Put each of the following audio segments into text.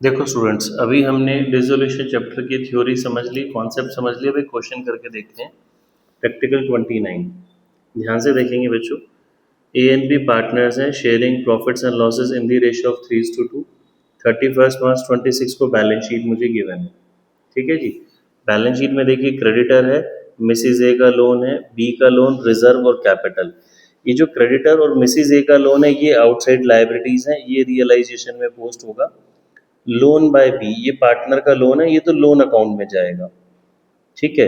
देखो स्टूडेंट्स, अभी हमने डिसोल्यूशन चैप्टर की थ्योरी समझ ली, कॉन्सेप्ट समझ लिया। अभी क्वेश्चन करके देखते हैं। प्रैक्टिकल 29, ध्यान से देखेंगे बच्चों। ए एंड बी पार्टनर्स हैं, sharing profits and losses in the ratio of 3:2। 31 मार्च 26 को बैलेंस शीट मुझे गिवन है। ठीक है जी। बैलेंस शीट में देखिए, क्रेडिटर है, मिसिज ए का लोन है, बी का लोन, रिजर्व और कैपिटल। ये जो क्रेडिटर और मिसिज ए का लोन है, ये आउटसाइड लाइबिलिटीज हैं, ये रियलाइजेशन में पोस्ट होगा। लोन बाय बी, ये पार्टनर का लोन है, ये तो लोन अकाउंट में जाएगा। ठीक है।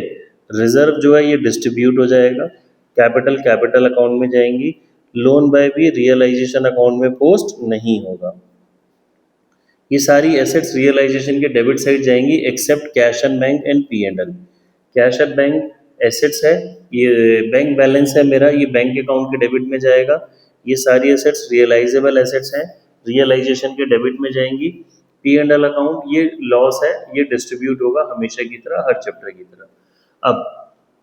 रिजर्व जो है ये डिस्ट्रीब्यूट हो जाएगा। कैपिटल कैपिटल अकाउंट में जाएंगी। Loan by B realisation account में पोस्ट नहीं होगा। ये सारी एसेट्स रियलाइजेशन के डेबिट साइड जाएंगी except cash and bank and P and L. Cash and bank assets है, ये बैंक बैलेंस है मेरा, ये बैंक अकाउंट के डेबिट में जाएगा। ये सारी एसेट्स रियलाइजेबल एसेट्स हैं, रियलाइजेशन के डेबिट में जाएंगी। पी एंड एल अकाउंट ये लॉस है, ये डिस्ट्रीब्यूट होगा हमेशा की तरह, हर चैप्टर की तरह। अब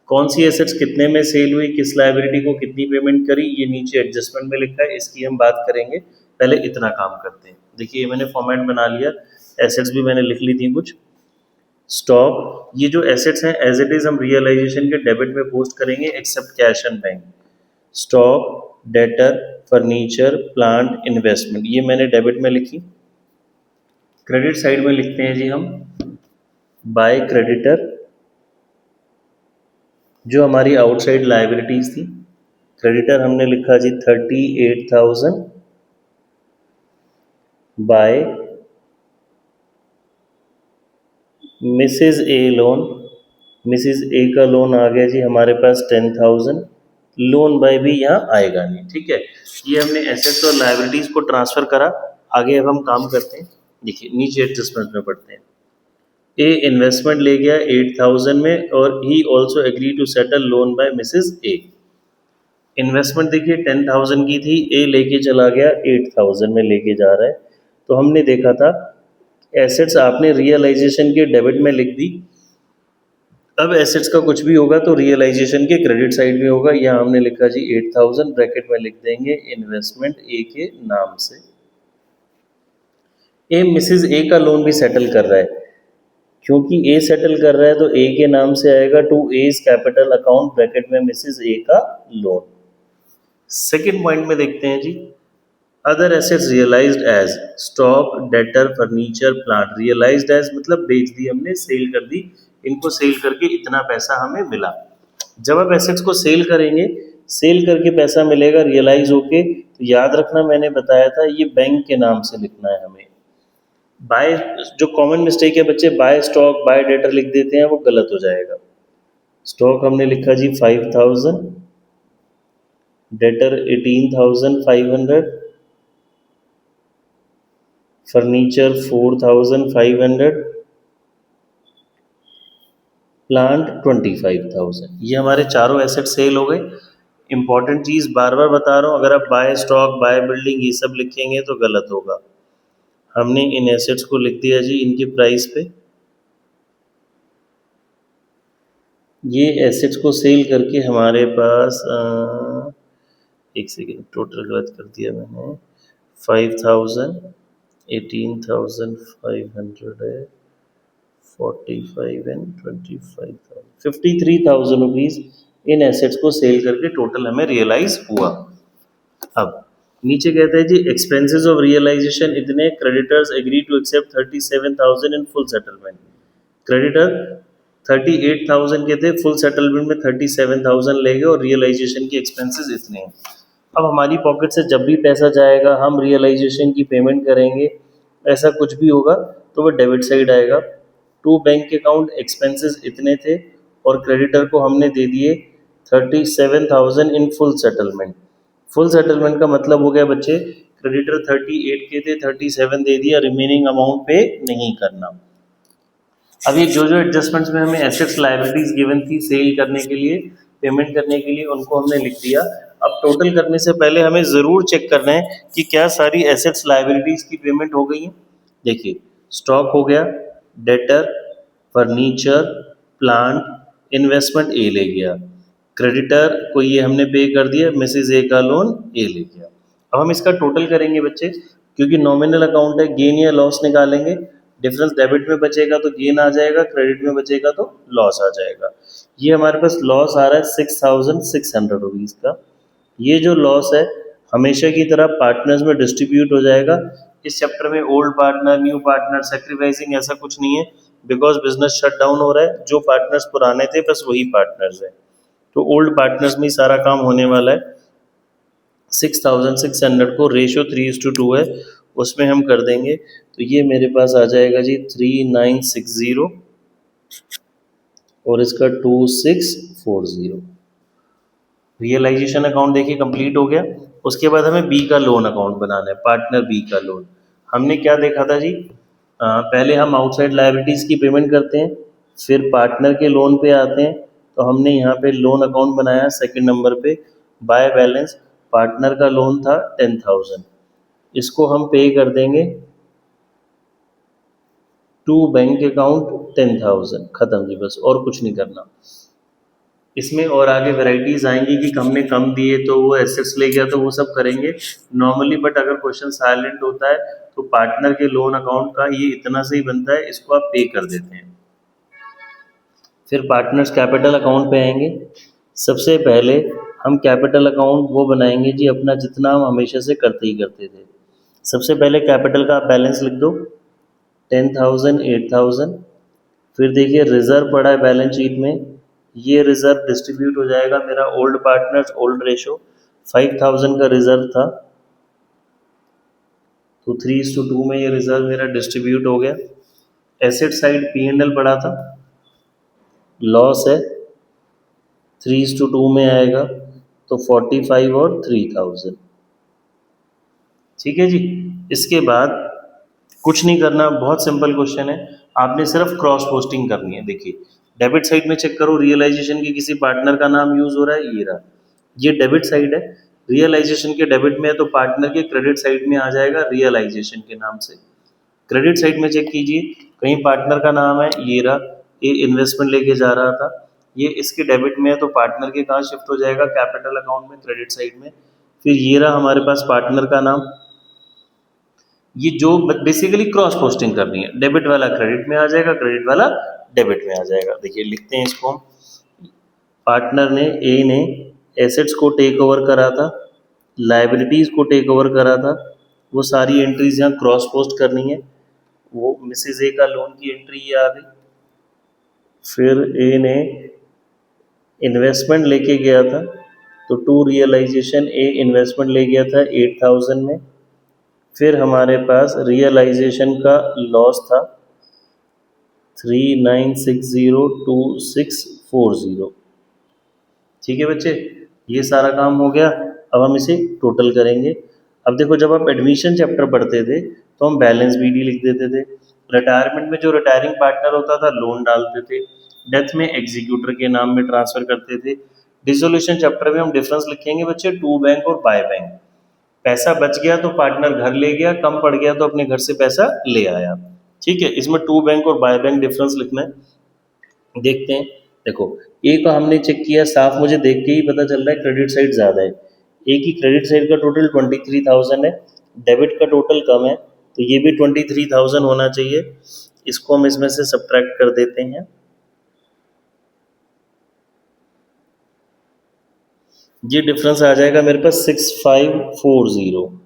कौन सी एसेट्स कितने में सेल हुई, किस लाइबिलिटी को कितनी पेमेंट करी, ये नीचे एडजस्टमेंट में लिखा है, इसकी हम बात करेंगे। पहले इतना काम करते हैं। देखिए, ये मैंने फॉर्मेट बना लिया, एसेट्स भी मैंने लिख ली थी कुछ। स्टॉक, ये जो एसेट्स हैं एज इट इज हम रियलाइजेशन के डेबिट में पोस्ट करेंगे except cash and bank. Stock, debtor, furniture, plant, investment, ये मैंने डेबिट में लिखी। क्रेडिट साइड में लिखते हैं जी हम, बाय क्रेडिटर, जो हमारी आउटसाइड लाइबिलिटीज थी। क्रेडिटर हमने लिखा जी 38,000 बाय मिसिज ए लोन। मिसिज ए का लोन आ गया जी हमारे पास 10,000। लोन बाय भी यहाँ आएगा नहीं। ठीक है। ये हमने एसेट्स और लाइबिलिटीज को ट्रांसफर करा। आगे अब हम काम करते हैं। देखिए, नीचे एडजस्टमेंट में पढ़ते हैं। ए इन्वेस्टमेंट ले गया 8,000 में, और he also agree to settle loan by Mrs A. Investment देखिए 10,000 की थी, ए लेके चला गया 8,000 में लेके जा रहा है। तो हमने देखा था एसेट्स आपने रियलाइजेशन के डेबिट में लिख दी। अब एसेट्स का कुछ भी होगा तो रियलाइजेशन के क्रेडिट साइड में होगा। यहाँ हमने लिखा जी 8,000, ब्रैकेट में लिख देंगे इन्वेस्टमेंट ए के नाम से। ए मिसिज ए का लोन भी सेटल कर रहा है, क्योंकि ए सेटल कर रहा है तो ए के नाम से आएगा to as capital account, bracket में मिसिज ए का लोन। सेकेंड पॉइंट में देखते हैं जी, other assets realised as stock, debtor, furniture, plant. Realised as मतलब बेच दी हमने, सेल कर दी। इनको सेल करके इतना पैसा हमें मिला। जब आप एसेट्स को सेल करेंगे, सेल करके पैसा मिलेगा रियलाइज होके, तो याद रखना मैंने बताया था ये बैंक के नाम से लिखना है हमें। बाय, जो कॉमन मिस्टेक है बच्चे, बाय स्टॉक बाय डेटर लिख देते हैं, वो गलत हो जाएगा। स्टॉक हमने लिखा जी 5,000, डेटर 18,500, फर्नीचर 4,500, प्लांट 25,000। ये हमारे चारों एसेट सेल हो गए। इंपॉर्टेंट चीज़ बार बार बता रहा हूँ, अगर आप बाय स्टॉक बाय बिल्डिंग ये सब लिखेंगे तो गलत होगा। हमने इन एसेट्स को लिख दिया जी इनकी प्राइस पे। ये एसेट्स को सेल करके हमारे पास एक सेकेंड, टोटल गलत कर दिया मैंने। 5,000, 18,500 है, 45 एंड 25,000, 53,000 रुपीज़ इन एसेट्स को सेल करके टोटल हमें रियलाइज हुआ। अब नीचे कहते हैं जी एक्सपेंसेस ऑफ रियलाइजेशन इतने, creditors agree to accept 37,000 in full settlement. Creditor 38,000 के थे, फुल सेटलमेंट में 37,000 ले गए, और रियलाइजेशन की एक्सपेंसेस इतने हैं। अब हमारी पॉकेट से जब भी पैसा जाएगा हम रियलाइजेशन की पेमेंट करेंगे, ऐसा कुछ भी होगा तो वो डेबिट साइड आएगा। टू बैंक अकाउंट एक्सपेंसेस इतने थे, और क्रेडिटर को हमने दे दिए 37,000 in full settlement. Full settlement का मतलब हो गया बच्चे, क्रेडिटर 38 के थे, 37 दे दिया, रिमेनिंग अमाउंट पे नहीं करना। अब ये जो जो एडजस्टमेंट्स में हमें एसेट्स लायबिलिटीज गिवन थी सेल करने के लिए, पेमेंट करने के लिए, उनको हमने लिख दिया। अब टोटल करने से पहले हमें ज़रूर चेक करना है कि क्या सारी एसेट्स लायबिलिटीज की पेमेंट हो गई है। देखिए, स्टॉक हो गया, डेटर, फर्नीचर, प्लांट, इन्वेस्टमेंट ए ले गया, क्रेडिटर को ये हमने पे कर दिया, मिसिज ए का लोन ए ले गया। अब हम इसका टोटल करेंगे बच्चे, क्योंकि नॉमिनल अकाउंट है, गेन या लॉस निकालेंगे। डिफरेंस डेबिट में बचेगा तो गेन आ जाएगा, क्रेडिट में बचेगा तो लॉस आ जाएगा। ये हमारे पास लॉस आ रहा है 6,600 रुपीज़ का। ये जो लॉस है हमेशा की तरह पार्टनर्स में डिस्ट्रीब्यूट हो जाएगा। इस चैप्टर में old partner, new partner, sacrificing ऐसा कुछ नहीं है, बिकॉज बिजनेस शट डाउन हो रहा है। जो पार्टनर्स पुराने थे बस वही पार्टनर्स हैं, तो ओल्ड पार्टनर्स में ही सारा काम होने वाला है। 6,600 को रेशो 3:2 है, उसमें हम कर देंगे तो ये मेरे पास आ जाएगा जी 3960 और इसका 2640। रियलाइजेशन अकाउंट देखिए कंप्लीट हो गया। उसके बाद हमें बी का लोन अकाउंट बनाना है, पार्टनर बी का लोन। हमने क्या देखा था जी, पहले हम आउटसाइड लायबिलिटीज़ की पेमेंट करते हैं, फिर पार्टनर के लोन पे आते हैं। तो हमने यहाँ पे लोन अकाउंट बनाया सेकंड नंबर पे, बाय बैलेंस। पार्टनर का लोन था 10,000, इसको हम पे कर देंगे टू बैंक अकाउंट 10,000, ख़त्म जी, बस और कुछ नहीं करना। इसमें और आगे वैरायटीज आएंगी कि हमने कम दिए तो वो एसेट्स ले गया, तो वो सब करेंगे नॉर्मली। बट अगर क्वेश्चन साइलेंट होता है तो पार्टनर के लोन अकाउंट का ये इतना से ही बनता है, इसको आप पे कर देते हैं। फिर पार्टनर्स कैपिटल अकाउंट पे आएंगे। सबसे पहले हम कैपिटल अकाउंट वो बनाएंगे जी अपना, जितना हम हमेशा से करते ही करते थे। सबसे पहले कैपिटल का बैलेंस लिख दो 10,000, 8,000। फिर देखिए रिजर्व पड़ा है बैलेंस शीट में, ये रिजर्व डिस्ट्रीब्यूट हो जाएगा मेरा ओल्ड पार्टनर्स ओल्ड रेशो। 5,000 का रिजर्व था, तो 3:2 में ये रिजर्व मेरा डिस्ट्रीब्यूट हो गया। एसेट साइड P&L पड़ा था, लॉस है 3:2 में आएगा, तो 45 और 3,000। ठीक है जी। इसके बाद कुछ नहीं करना, बहुत सिंपल क्वेश्चन है, आपने सिर्फ क्रॉस पोस्टिंग करनी है। देखिए डेबिट साइड में चेक करो, रियलाइजेशन की किसी पार्टनर का नाम यूज हो रहा है, ये रहा, ये डेबिट साइड है। रियलाइजेशन के डेबिट में है तो पार्टनर के क्रेडिट साइड में आ जाएगा रियलाइजेशन के नाम से। क्रेडिट साइड में चेक कीजिए, कहीं पार्टनर का नाम है, ये रहा, ये इन्वेस्टमेंट लेके जा रहा था, ये इसके डेबिट में है तो पार्टनर के कहाँ शिफ्ट हो जाएगा, कैपिटल अकाउंट में, क्रेडिट साइड में। फिर ये रहा हमारे पास पार्टनर का नाम। ये जो बेसिकली क्रॉस पोस्टिंग करनी है, डेबिट वाला क्रेडिट में आ जाएगा, क्रेडिट वाला डेबिट में आ जाएगा। देखिए लिखते हैं इसको हम, पार्टनर ने ए ने एसेट्स को टेक ओवर करा था, लाइबिलिटीज़ को टेक ओवर करा था, वो सारी एंट्रीज यहाँ क्रॉस पोस्ट करनी है। वो मिसेज ए का लोन की एंट्री ये आ गई। फिर ए ने इन्वेस्टमेंट लेके गया था, तो टू रियलाइजेशन ए इन्वेस्टमेंट ले गया था 8,000 में। फिर हमारे पास रियलाइजेशन का लॉस था 39602640। ठीक है बच्चे, ये सारा काम हो गया। अब हम इसे टोटल करेंगे। अब देखो जब आप एडमिशन चैप्टर पढ़ते थे तो हम बैलेंस बीडी लिख देते थे, रिटायरमेंट में जो रिटायरिंग पार्टनर होता था लोन डालते थे, डेथ में एग्जीक्यूटर के नाम में ट्रांसफर करते थे। डिसोल्यूशन चैप्टर में हम डिफरेंस लिखेंगे बच्चे टू बैंक और बाय बैंक। पैसा बच गया तो पार्टनर घर ले गया, कम पड़ गया तो अपने घर से पैसा ले आया। ठीक है, इसमें टू बैंक और बाय बैंक डिफरेंस लिखना है। देखते हैं, देखो ए का हमने चेक किया, साफ मुझे देख के ही पता चल रहा है क्रेडिट साइड ज़्यादा है। ए की क्रेडिट साइड का टोटल 23,000 है, डेबिट का टोटल कम है, तो ये भी 23,000 होना चाहिए। इसको हम इसमें से सब्ट्रैक्ट कर देते हैं। ये डिफरेंस आ जाएगा मेरे पास 6540।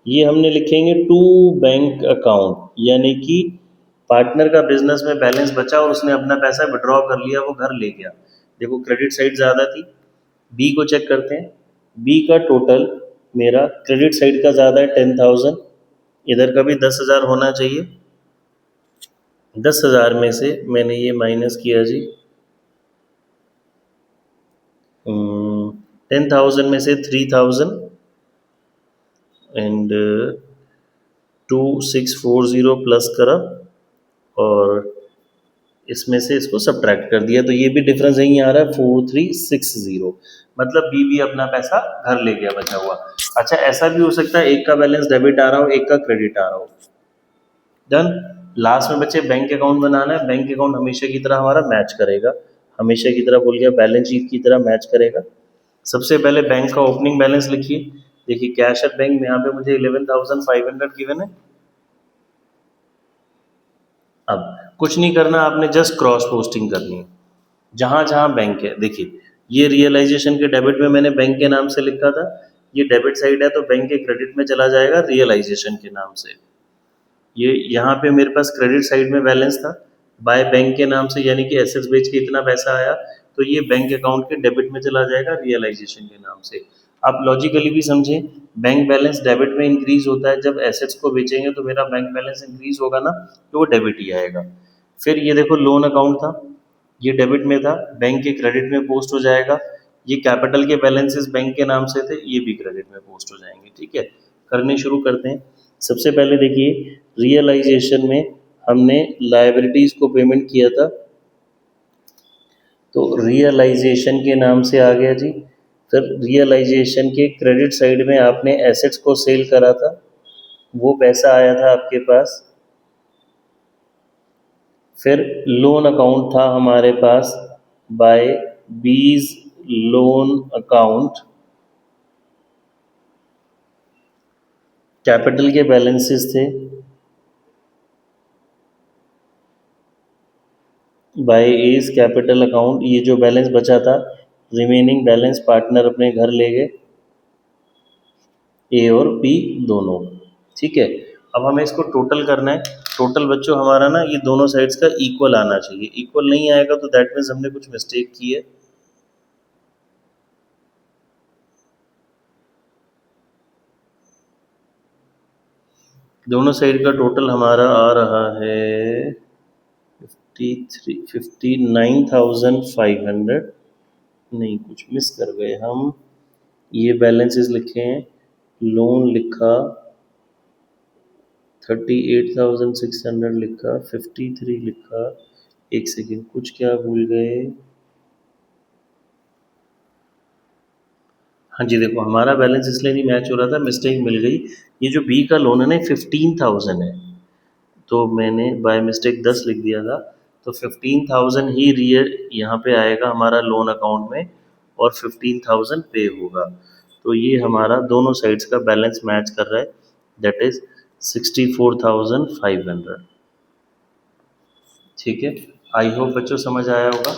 ये हमने लिखेंगे टू बैंक अकाउंट, यानी कि पार्टनर का बिजनेस में बैलेंस बचा और उसने अपना पैसा विड्रॉ कर लिया, वो घर ले गया। देखो क्रेडिट साइड ज़्यादा थी। बी को चेक करते हैं, बी का टोटल मेरा क्रेडिट साइड का ज़्यादा है 10,000, इधर का भी 10,000 होना चाहिए। 10,000 में से मैंने ये माइनस किया जी, 10,000 में से 3,000 एंड 2640 प्लस करा और इसमें से इसको सब्ट्रैक्ट कर दिया, तो ये भी डिफरेंस यही आ रहा है 4360। मतलब बी भी अपना पैसा घर ले गया बचा हुआ। अच्छा ऐसा भी हो सकता है एक का बैलेंस डेबिट आ रहा हो, एक का क्रेडिट आ रहा हो। डन। लास्ट में बच्चे बैंक अकाउंट बनाना है। बैंक अकाउंट हमेशा की तरह हमारा मैच करेगा, हमेशा की तरह बोल गया बैलेंस शीट की तरह मैच करेगा। सबसे पहले बैंक का ओपनिंग बैलेंस लिखिए। देखिए कैश एट बैंक में यहाँ पे मुझे 11,500 गिवन है। अब कुछ नहीं करना, आपने जस्ट क्रॉस पोस्टिंग करनी है जहाँ जहाँ बैंक है। देखिए ये रियलाइजेशन के डेबिट में मैंने बैंक के नाम से लिखा था, ये डेबिट साइड है तो बैंक के क्रेडिट में चला जाएगा रियलाइजेशन के नाम से। ये यहाँ पे मेरे पास क्रेडिट साइड में बैलेंस था बाय बैंक के नाम से, यानी कि एसेट्स बेच के इतना पैसा आया, तो ये बैंक अकाउंट के डेबिट में चला जाएगा रियलाइजेशन के नाम से। आप लॉजिकली भी समझें, बैंक बैलेंस डेबिट में इंक्रीज होता है, जब एसेट्स को बेचेंगे तो मेरा बैंक बैलेंस इंक्रीज होगा ना, तो वो डेबिट ही आएगा। फिर ये देखो लोन अकाउंट था, ये डेबिट में था, बैंक के क्रेडिट में पोस्ट हो जाएगा। ये कैपिटल के बैलेंसेस बैंक के नाम से थे, ये भी क्रेडिट में पोस्ट हो जाएंगे। ठीक है, करने शुरू करते हैं। सबसे पहले देखिए रियलाइजेशन में हमने लायबिलिटीज को पेमेंट किया था, तो रियलाइजेशन के नाम से आ गया जी। फिर रियलाइजेशन के क्रेडिट साइड में आपने एसेट्स को सेल करा था, वो पैसा आया था आपके पास। फिर लोन अकाउंट था हमारे पास बाय बीज लोन अकाउंट, कैपिटल के बैलेंसेस थे बाय एज कैपिटल अकाउंट। ये जो बैलेंस बचा था, रिमेनिंग बैलेंस पार्टनर अपने घर ले गए, ए और बी दोनों। ठीक है, अब हमें इसको टोटल करना है। टोटल बच्चों हमारा ना ये दोनों साइड्स का इक्वल आना चाहिए, इक्वल नहीं आएगा तो दैट मीन्स हमने कुछ मिस्टेक की है। दोनों साइड का टोटल हमारा आ रहा है 59,500। नहीं, कुछ मिस कर गए हम, ये बैलेंसेस लिखे हैं, लोन लिखा, 38,600 लिखा, 53 लिखा। एक सेकेंड, कुछ क्या भूल गए। हाँ जी, देखो हमारा बैलेंस इसलिए नहीं मैच हो रहा था, मिस्टेक मिल गई। ये जो बी का लोन है ना 15,000 है, तो मैंने बाय मिस्टेक 10 लिख दिया था। तो 15,000 ही रियल यहाँ पे आएगा हमारा लोन अकाउंट में, और 15,000 पे होगा। तो ये हमारा दोनों साइड्स का बैलेंस मैच कर रहा है, दैट इज 64,500। ठीक है, आई होप बच्चों समझ आया होगा।